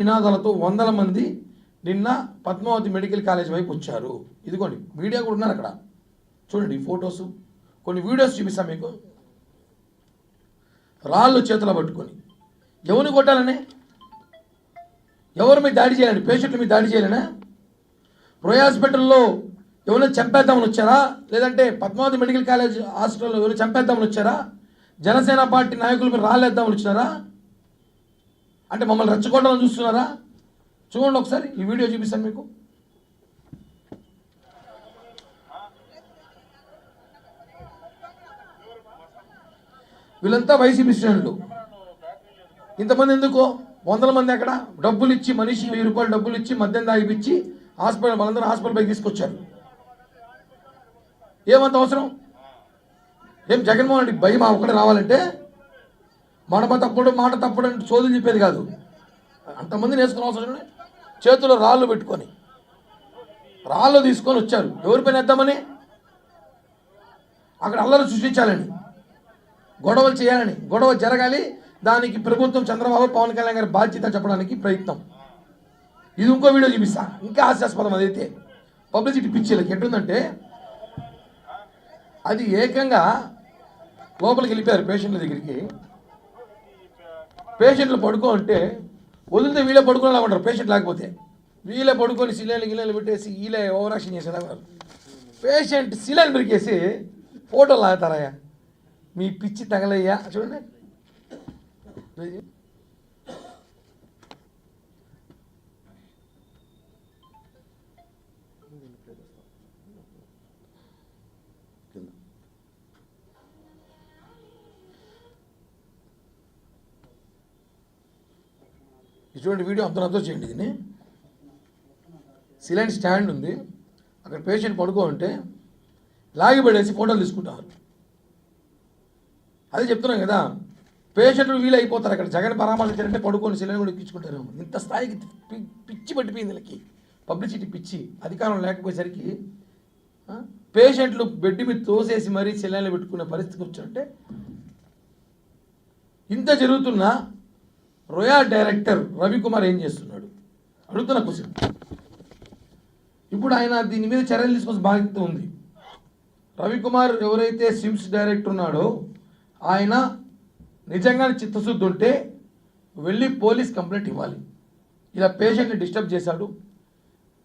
నినాదాలతో వందల మంది నిన్న పద్మావతి మెడికల్ కాలేజ్ వైపు వచ్చారు. ఇదిగోండి మీడియా కూడా ఉన్నారు అక్కడ, చూడండి ఫొటోస్, కొన్ని వీడియోస్ చూపిస్తాం మీకు. రాళ్ళు చేతులు పట్టుకొని ఎవరిని కొట్టాలని, ఎవరి మీద దాడి చేయాలండి? పేషెంట్ల మీద దాడి చేయాలనే? రోయ్ హాస్పిటల్లో ఎవరైనా చంపేద్దామని వచ్చారా? లేదంటే పద్మావతి మెడికల్ కాలేజ్ హాస్పిటల్లో ఎవరు చంపేద్దామని వచ్చారా? జనసేన పార్టీ నాయకుల మీద రాళ్ళేద్దామని వచ్చినారా? అంటే మమ్మల్ని రెచ్చగొట్టాలని చూస్తున్నారా? చూడండి ఒకసారి ఈ వీడియో చూపిస్తాను మీకు. వీళ్ళంతా వైసీపీ శ్రేణులు. ఇంతమంది ఎందుకో? వందల మంది అక్కడ డబ్బులు ఇచ్చి, మనిషి 1000 రూపాయలు డబ్బులు ఇచ్చి మద్యం తాగిపించి హాస్పిటల్, వాళ్ళందరూ హాస్పిటల్ పైకి తీసుకొచ్చారు. ఏమంత అవసరం? ఏం జగన్మోహన్ రెడ్డి భయం ఒకటి రావాలంటే? మడమ తప్పుడు మాట తప్పుడు అంటే చోదులు చెప్పేది కాదు. అంతమందిని వేసుకుని అవసరం. చేతిలో రాళ్ళు పెట్టుకొని రాళ్ళు తీసుకొని వచ్చారు. ఎవరిపైన వేద్దామని? అక్కడ అల్లరి సృష్టించాలని, గొడవలు చేయాలని, గొడవ జరగాలి, దానికి ప్రభుత్వం చంద్రబాబు పవన్ కళ్యాణ్ గారి బాధ్యత చెప్పడానికి ప్రయత్నం. ఇది ఇంకో వీడియో చూపిస్తా, ఇంకా హాస్యాస్పదం. అదైతే పబ్లిసిటీ పిచ్చిలకి ఎట్టుందంటే, అది ఏకంగా లోపలికి వెళ్ళిపోయారు పేషెంట్ల దగ్గరికి. పేషెంట్లు పడుకో అంటే వదిలితే వీళ్ళే పడుకునేలా ఉంటారు. పేషెంట్ లేకపోతే వీళ్ళే పడుకొని సిలైన్లు గిలైన్లు పెట్టేసి వీళ్ళే ఓవరాక్షన్ చేసేలాగా. పేషెంట్ సిలైన్ పెరికేసి ఫోటోలు లాగుతారయ్యా, మీ పిచ్చి తగలయ్యా. చూడండి చూడండి వీడియో అర్థం చేయండి. దీన్ని సిలైన్ స్టాండ్ ఉంది, అక్కడ పేషెంట్ పడుకో అంటే లాగి పడేసి ఫోటోలు తీసుకుంటారు. అదే చెప్తున్నాం కదా, పేషెంట్లు వీలు అయిపోతారు. అక్కడ జగన్ పరామర్శించారంటే పడుకొని సిలైన్ కూడా ఎక్కించుకుంటారు. ఇంత స్థాయికి పిచ్చి పట్టిపోయింది వీళ్ళకి, పబ్లిసిటీ పిచ్చి. అధికారం లేకపోయేసరికి పేషెంట్లు బెడ్ మీద తోసేసి మరీ సిలైన్లు పెట్టుకునే పరిస్థితికి వచ్చారంటే, ఇంత జరుగుతున్నా రోయా డైరెక్టర్ రవికుమార్ ఏం చేస్తున్నాడు అడుగుతున్న క్వశ్చన్. ఇప్పుడు ఆయన దీని మీద చర్యలు తీసుకోవాల్సిన బాధ్యత ఉంది. రవికుమార్ ఎవరైతే సిమ్స్ డైరెక్టర్ ఉన్నాడో ఆయన నిజంగానే చిత్తశుద్ధి ఉంటే వెళ్ళి పోలీస్ కంప్లైంట్ ఇవ్వాలి. ఇలా పేషెంట్ని డిస్టర్బ్ చేశాడు,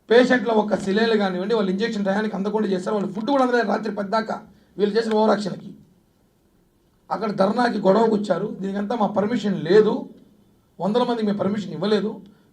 పేషెంట్లో ఒక సిలైన్లు కానివ్వండి, వాళ్ళు ఇంజక్షన్ టయానికి అందకుండా చేస్తారు, వాళ్ళు ఫుడ్ కూడా అందరూ రాత్రి 10 దాకా వీళ్ళు చేసిన ఓవరాక్షన్కి. అక్కడ ధర్నాకి గొడవకు వచ్చారు. దీనికంతా మా పర్మిషన్ లేదు, వందల మందికి మేము పర్మిషన్ ఇవ్వలేదు.